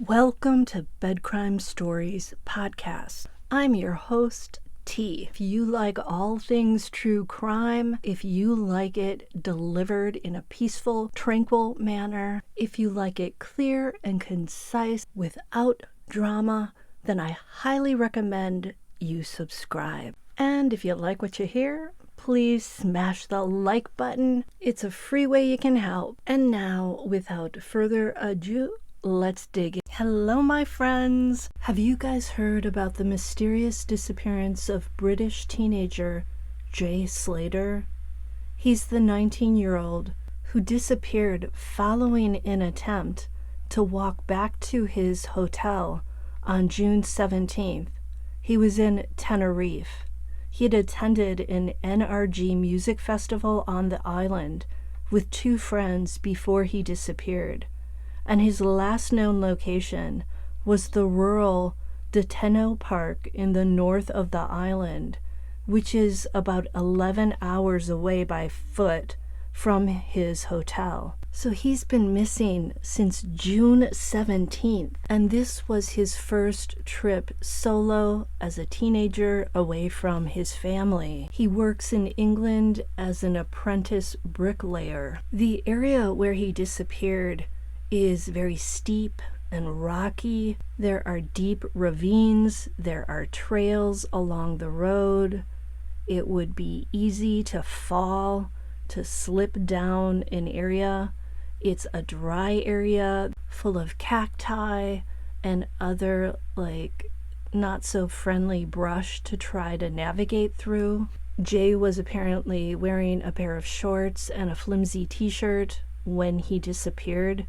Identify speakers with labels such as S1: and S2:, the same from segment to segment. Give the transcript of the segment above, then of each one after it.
S1: Welcome to Bed Crime Stories podcast. I'm your host, T. If you like all things true crime, if you like it delivered in a peaceful, tranquil manner, if you like it clear and concise without drama, then I highly recommend you subscribe. And if you like what you hear, please smash the like button. It's a free way you can help. And now, without further ado, let's dig in. Hello, my friends. Have you guys heard about the mysterious disappearance of British teenager Jay Slater? He's the 19-year-old who disappeared following an attempt to walk back to his hotel on June 17th. He was in Tenerife. He had attended an NRG music festival on the island with two friends before he disappeared, and his last known location was the rural Deteno Park in the north of the island, which is about 11 hours away by foot from his hotel. So he's been missing since June 17th, and this was his first trip solo as a teenager away from his family. He works in England as an apprentice bricklayer. The area where he disappeared is very steep and rocky. There are deep ravines. There are trails along the road. It would be easy to fall, to slip down an area. It's a dry area full of cacti and other not so friendly brush to try to navigate through. Jay was apparently wearing a pair of shorts and a flimsy t-shirt when he disappeared.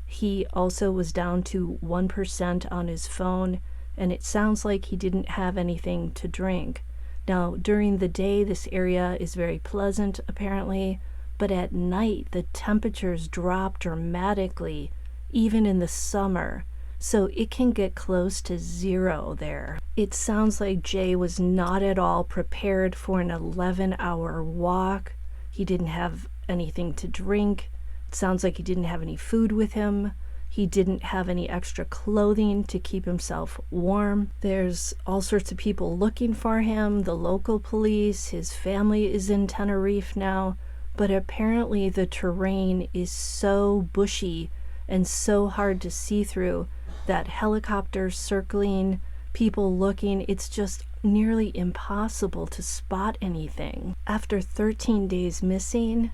S1: He also was down to 1% on his phone, and it sounds like he didn't have anything to drink. Now, during the day, this area is very pleasant, apparently, but at night, the temperatures drop dramatically, even in the summer, so it can get close to zero there. It sounds like Jay was not at all prepared for an 11-hour walk. He didn't have anything to drink. It sounds like he didn't have any food with him. He didn't have any extra clothing to keep himself warm. There's all sorts of people looking for him, the local police. His family is in Tenerife now, but apparently the terrain is so bushy and so hard to see through that helicopters circling, people looking, it's just nearly impossible to spot anything. After 13 days missing,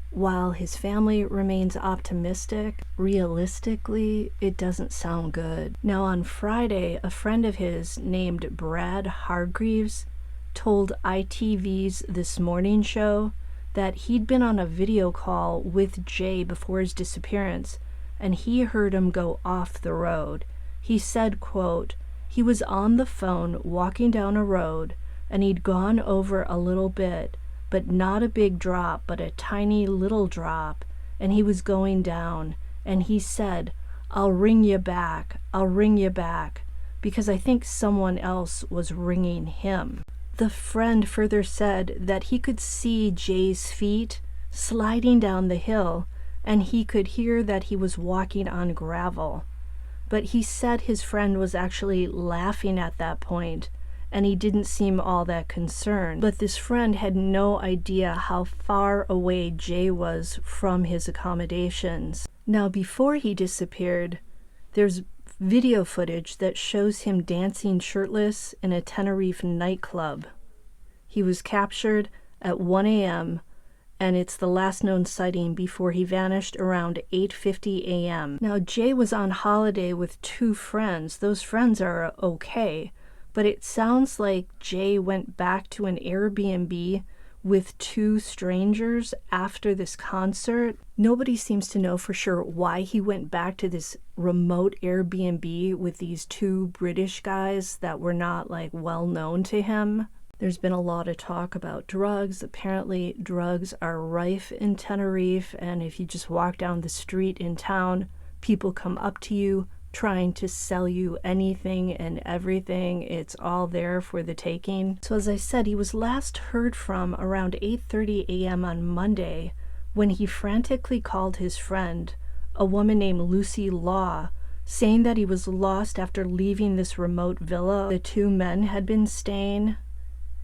S1: while his family remains optimistic, realistically, it doesn't sound good. Now, on Friday, a friend of his named Brad Hargreaves told ITV's This Morning show that he'd been on a video call with Jay before his disappearance, and he heard him go off the road. He said, quote, he was on the phone walking down a road, and he'd gone over a little bit, but not a big drop, but a tiny little drop, and he was going down, and he said, I'll ring you back, because I think someone else was ringing him. The friend further said that he could see Jay's feet sliding down the hill, and he could hear that he was walking on gravel. But he said his friend was actually laughing at that point, and he didn't seem all that concerned. But this friend had no idea how far away Jay was from his accommodations. Now, before he disappeared, there's video footage that shows him dancing shirtless in a Tenerife nightclub. He was captured at 1 a.m., and it's the last known sighting before he vanished around 8:50 a.m. Now, Jay was on holiday with two friends. Those friends are okay, but it sounds like Jay went back to an Airbnb with two strangers after this concert. Nobody seems to know for sure why he went back to this remote Airbnb with these two British guys that were not well known to him. There's been a lot of talk about drugs. Apparently drugs are rife in Tenerife, and if you just walk down the street in town, people come up to you trying to sell you anything and everything. It's all there for the taking. So as I said, he was last heard from around 8:30 a.m. on Monday when he frantically called his friend, a woman named Lucy Law, saying that he was lost after leaving this remote villa the two men had been staying.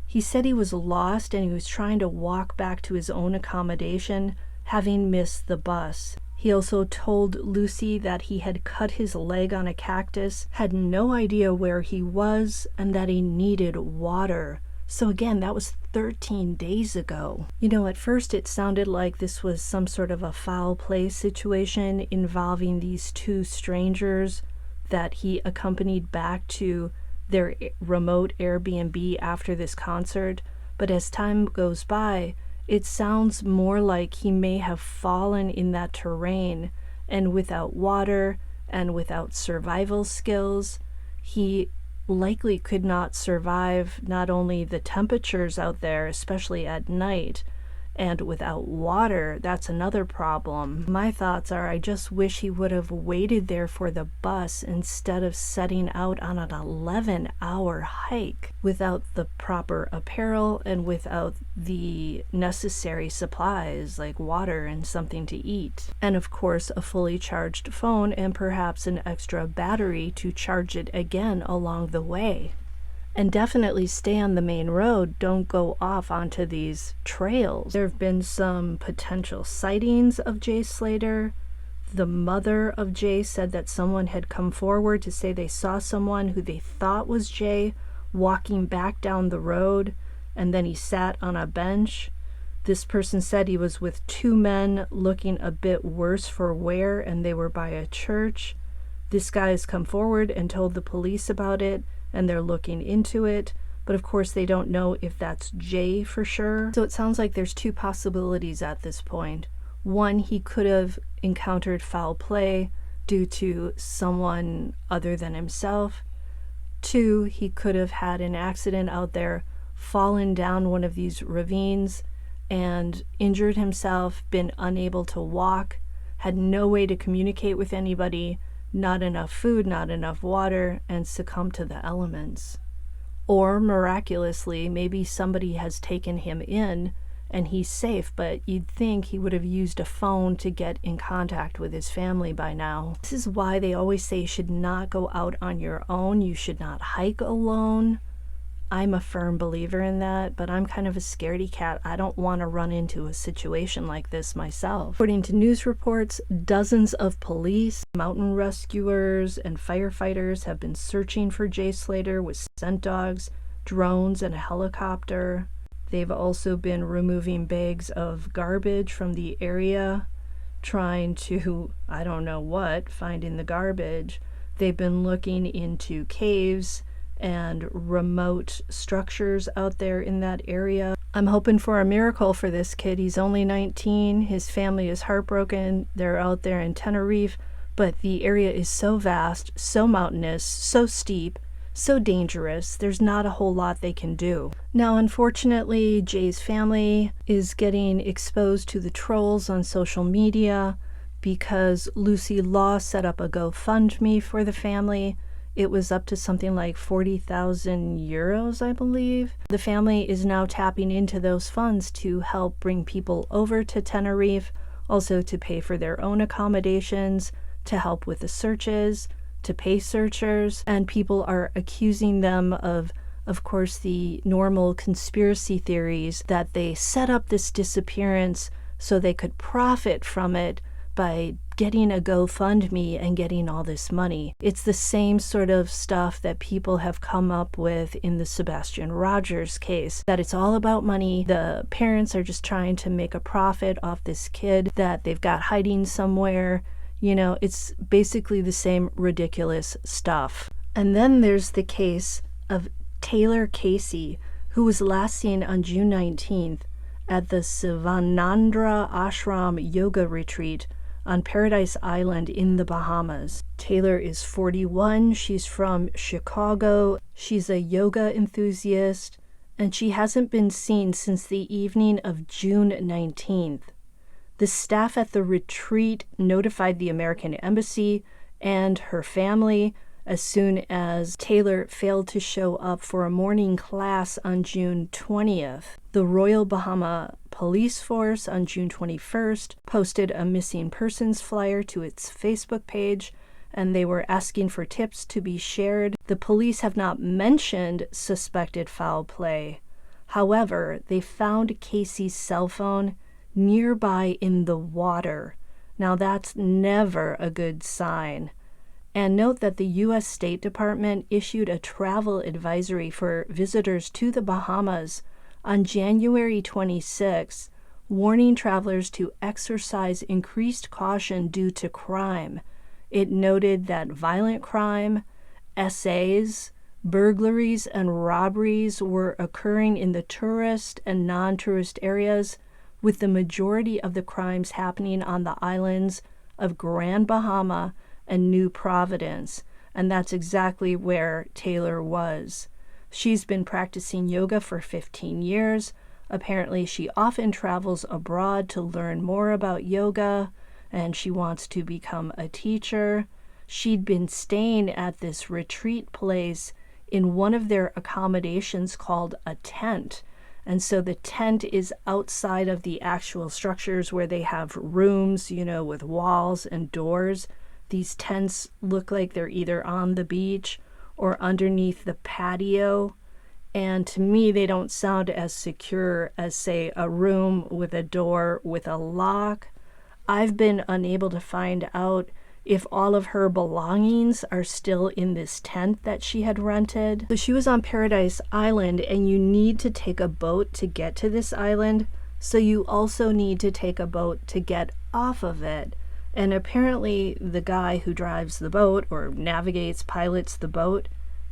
S1: He said he was lost and he was trying to walk back to his own accommodation, having missed the bus. He also told Lucy that he had cut his leg on a cactus, had no idea where he was, and that he needed water. So again, that was 13 days ago. You know, at first it sounded like this was some sort of a foul play situation involving these two strangers that he accompanied back to their remote Airbnb after this concert. But as time goes by, it sounds more like he may have fallen in that terrain, and without water and without survival skills, he likely could not survive not only the temperatures out there, especially at night, and without water, that's another problem. My thoughts are, I just wish he would have waited there for the bus instead of setting out on an 11-hour hike without the proper apparel and without the necessary supplies like water and something to eat. And of course, a fully charged phone and perhaps an extra battery to charge it again along the way. And definitely stay on the main road. Don't go off onto these trails. There have been some potential sightings of Jay Slater. The mother of Jay said that someone had come forward to say they saw someone who they thought was Jay walking back down the road, and then he sat on a bench. This person said he was with two men looking a bit worse for wear, and they were by a church. This guy has come forward and told the police about it, and they're looking into it, but of course they don't know if that's Jay for sure. So it sounds like there's two possibilities at this point. One, he could have encountered foul play due to someone other than himself. Two, he could have had an accident out there, fallen down one of these ravines and injured himself, been unable to walk, had no way to communicate with anybody, not enough food, not enough water, and succumb to the elements. Or miraculously, maybe somebody has taken him in and he's safe, but you'd think he would have used a phone to get in contact with his family by now. This is why they always say you should not go out on your own. You should not hike alone. I'm a firm believer in that, but I'm kind of a scaredy cat. I don't want to run into a situation like this myself. According to news reports, dozens of police, mountain rescuers, and firefighters have been searching for Jay Slater with scent dogs, drones, and a helicopter. They've also been removing bags of garbage from the area, trying to, I don't know what, find in the garbage. They've been looking into caves and remote structures out there in that area. I'm hoping for a miracle for this kid. He's only 19. His family is heartbroken. They're out there in Tenerife, but the area is so vast, so mountainous, so steep, so dangerous. There's not a whole lot they can do. Now, unfortunately, Jay's family is getting exposed to the trolls on social media because Lucy Law set up a GoFundMe for the family. It was up to something like 40,000 euros, I believe. The family is now tapping into those funds to help bring people over to Tenerife, also to pay for their own accommodations, to help with the searches, to pay searchers, and people are accusing them of course, the normal conspiracy theories that they set up this disappearance so they could profit from it by getting a GoFundMe and getting all this money. It's the same sort of stuff that people have come up with in the Sebastian Rogers case, that it's all about money. The parents are just trying to make a profit off this kid that they've got hiding somewhere. You know, it's basically the same ridiculous stuff. And then there's the case of Taylor Casey, who was last seen on June 19th at the Sivanandra Ashram Yoga Retreat on Paradise Island in the Bahamas. Taylor is 41. She's from Chicago. She's a yoga enthusiast, and she hasn't been seen since the evening of June 19th. The staff at the retreat notified the American Embassy and her family as soon as Taylor failed to show up for a morning class on June 20th. The Royal Bahama Police Force on June 21st posted a missing persons flyer to its Facebook page, and they were asking for tips to be shared. The police have not mentioned suspected foul play. However, they found Casey's cell phone nearby in the water. Now that's never a good sign. And note that the U.S. State Department issued a travel advisory for visitors to the Bahamas on January 26, warning travelers to exercise increased caution due to crime. It noted that violent crime, essays, burglaries, and robberies were occurring in the tourist and non-tourist areas, with the majority of the crimes happening on the islands of Grand Bahama and New Providence, and that's exactly where Taylor was. She's been practicing yoga for 15 years. Apparently, she often travels abroad to learn more about yoga, and she wants to become a teacher. She'd been staying at this retreat place in one of their accommodations called a tent. And so the tent is outside of the actual structures where they have rooms, with walls and doors. These tents look like they're either on the beach or underneath the patio. And to me, they don't sound as secure as, say, a room with a door with a lock. I've been unable to find out if all of her belongings are still in this tent that she had rented. So she was on Paradise Island, and you need to take a boat to get to this island. So you also need to take a boat to get off of it. And apparently the guy who drives the boat or pilots the boat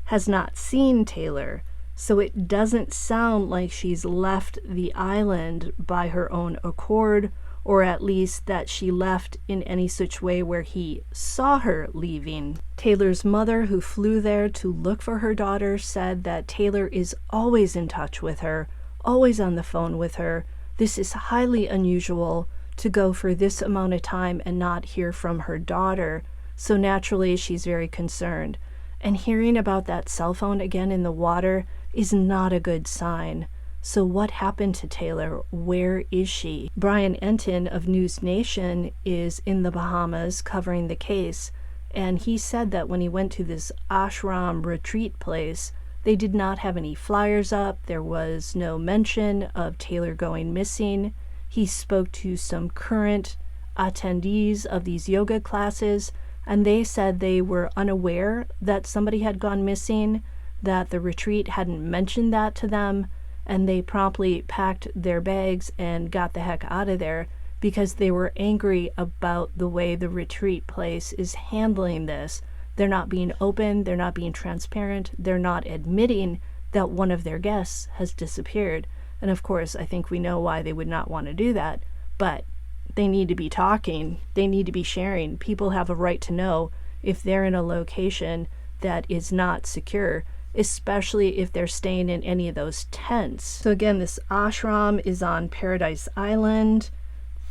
S1: has not seen Taylor. So it doesn't sound like she's left the island by her own accord, or at least that she left in any such way where he saw her leaving. Taylor's mother, who flew there to look for her daughter, said that Taylor is always in touch with her, always on the phone with her. This is highly unusual to go for this amount of time and not hear from her daughter. So naturally, she's very concerned. And hearing about that cell phone again in the water is not a good sign. So what happened to Taylor? Where is she? Brian Enton of News Nation is in the Bahamas covering the case, and he said that when he went to this ashram retreat place, they did not have any flyers up. There was no mention of Taylor going missing. He spoke to some current attendees of these yoga classes, and they said they were unaware that somebody had gone missing, that the retreat hadn't mentioned that to them, and they promptly packed their bags and got the heck out of there because they were angry about the way the retreat place is handling this. They're not being open, they're not being transparent, they're not admitting that one of their guests has disappeared. And of course, I think we know why they would not want to do that, but they need to be talking, they need to be sharing. People have a right to know if they're in a location that is not secure, especially if they're staying in any of those tents. So again, this ashram is on Paradise Island.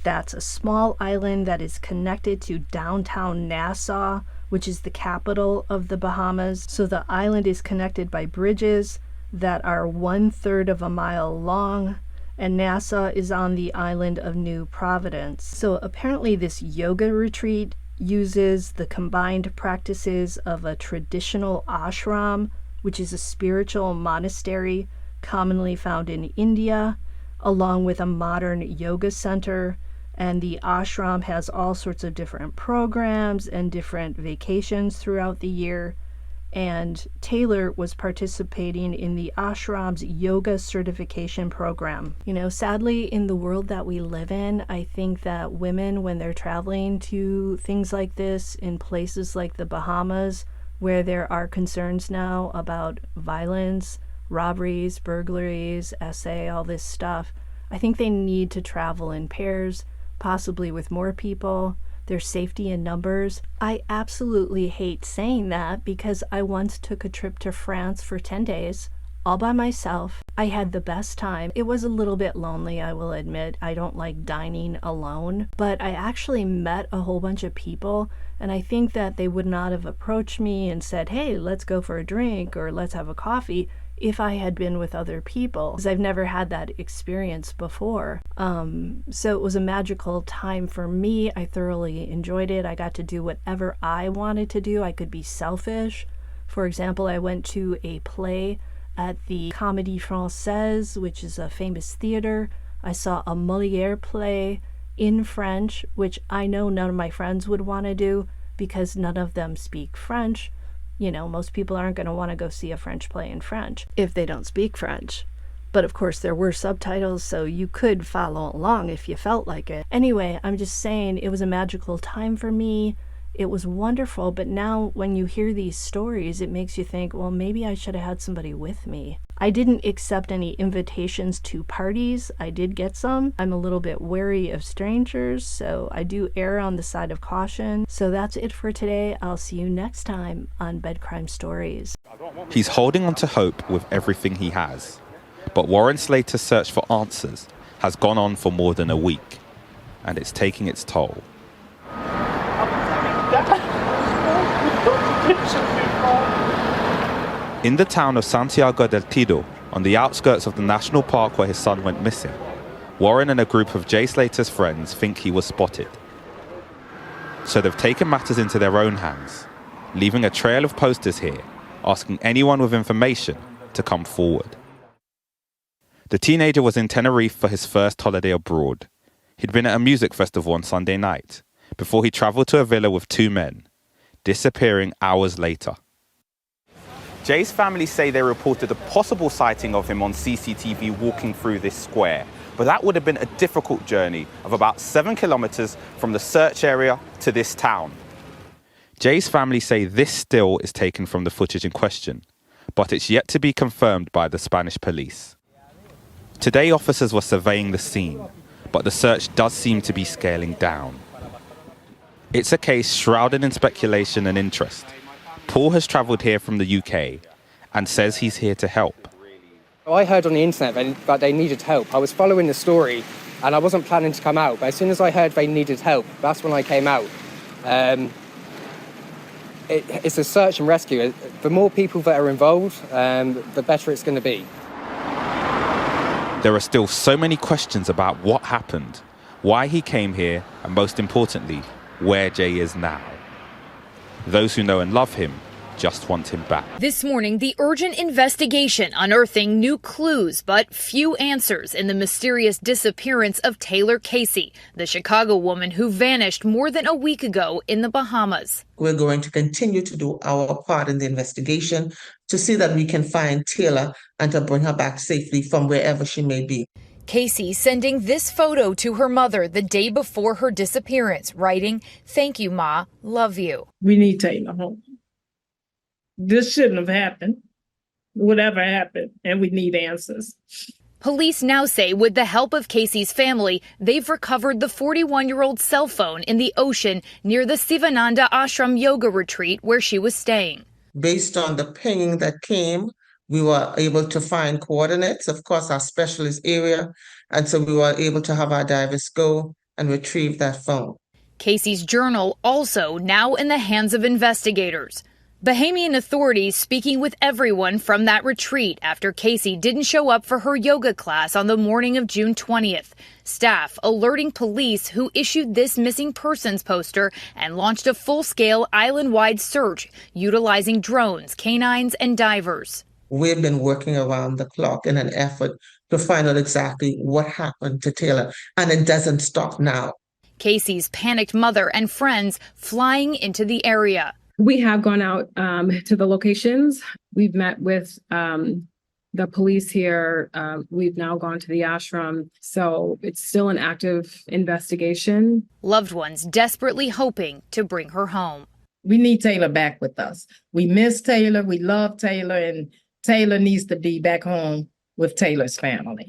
S1: That's a small island that is connected to downtown Nassau, which is the capital of the Bahamas. So the island is connected by bridges that are 1/3 of a mile long, and Nassau is on the island of New Providence. So apparently this yoga retreat uses the combined practices of a traditional ashram, which is a spiritual monastery commonly found in India, along with a modern yoga center. And the ashram has all sorts of different programs and different vacations throughout the year. And Taylor was participating in the ashram's yoga certification program. Sadly, in the world that we live in, I think that women, when they're traveling to things like this in places like the Bahamas, where there are concerns now about violence, robberies, burglaries, all this stuff, I think they need to travel in pairs, possibly with more people. There's safety in numbers. I absolutely hate saying that because I once took a trip to France for 10 days, all by myself. I had the best time. It was a little bit lonely, I will admit. I don't like dining alone, but I actually met a whole bunch of people, and I think that they would not have approached me and said, hey, let's go for a drink or let's have a coffee if I had been with other people, because I've never had that experience before. So it was a magical time for me. I thoroughly enjoyed it. I got to do whatever I wanted to do. I could be selfish. For example, I went to a play at the Comédie Française, which is a famous theater. I saw a Molière play in French, which I know none of my friends would want to do because none of them speak French. You know, most people aren't going to want to go see a French play in French if they don't speak French. But of course, there were subtitles, so you could follow along if you felt like it. Anyway, I'm just saying it was a magical time for me. It was wonderful, but now when you hear these stories, it makes you think, well, maybe I should have had somebody with me. I didn't accept any invitations to parties. I did get some. I'm a little bit wary of strangers, so I do err on the side of caution. So that's it for today. I'll see you next time on Bed Crime Stories.
S2: He's holding on to hope with everything he has. But Warren Slater's search for answers has gone on for more than a week, and it's taking its toll. In the town of Santiago del Tido, on the outskirts of the national park where his son went missing, Warren and a group of Jay Slater's friends think he was spotted. So they've taken matters into their own hands, leaving a trail of posters here, asking anyone with information to come forward. The teenager was in Tenerife for his first holiday abroad. He'd been at a music festival on Sunday night, before he travelled to a villa with two men, disappearing hours later. Jay's family say they reported a possible sighting of him on CCTV walking through this square, but that would have been a difficult journey of about 7 kilometres from the search area to this town. Jay's family say this still is taken from the footage in question, but it's yet to be confirmed by the Spanish police. Today, officers were surveying the scene, but the search does seem to be scaling down. It's a case shrouded in speculation and interest. Paul has travelled here from the UK and says he's here to help.
S3: I heard on the internet that they needed help. I was following the story and I wasn't planning to come out, but as soon as I heard they needed help, that's when I came out. It's a search and rescue. The more people that are involved, the better it's going to be.
S2: There are still so many questions about what happened, why he came here, and most importantly, where Jay is now. Those who know and love him just want him back.
S4: This morning, the urgent investigation unearthing new clues but few answers in the mysterious disappearance of Taylor Casey, the Chicago woman who vanished more than a week ago in the Bahamas.
S5: We're going to continue to do our part in the investigation to see that we can find Taylor and to bring her back safely from wherever she may be.
S4: Casey sending this photo to her mother the day before her disappearance, writing, "Thank you, Ma, love you."
S6: We need Taylor home. This shouldn't have happened, whatever happened, and we need answers.
S4: Police now say with the help of Casey's family, they've recovered the 41-year-old's cell phone in the ocean near the Sivananda Ashram yoga retreat where she was staying.
S5: Based on the pinging that came, we were able to find coordinates, of course, our specialist area, and so we were able to have our divers go and retrieve that phone.
S4: Casey's journal also now in the hands of investigators. Bahamian authorities speaking with everyone from that retreat after Casey didn't show up for her yoga class on the morning of June 20th. Staff alerting police who issued this missing persons poster and launched a full-scale island-wide search utilizing drones, canines, and divers.
S5: We've been working around the clock in an effort to find out exactly what happened to Taylor, and it doesn't stop now.
S4: Casey's panicked mother and friends flying into the area.
S7: We have gone out to the locations. We've met with the police here. We've now gone to the ashram. So it's still an active investigation.
S4: Loved ones desperately hoping to bring her home.
S6: We need Taylor back with us. We miss Taylor. We love Taylor, and Taylor needs to be back home with Taylor's family.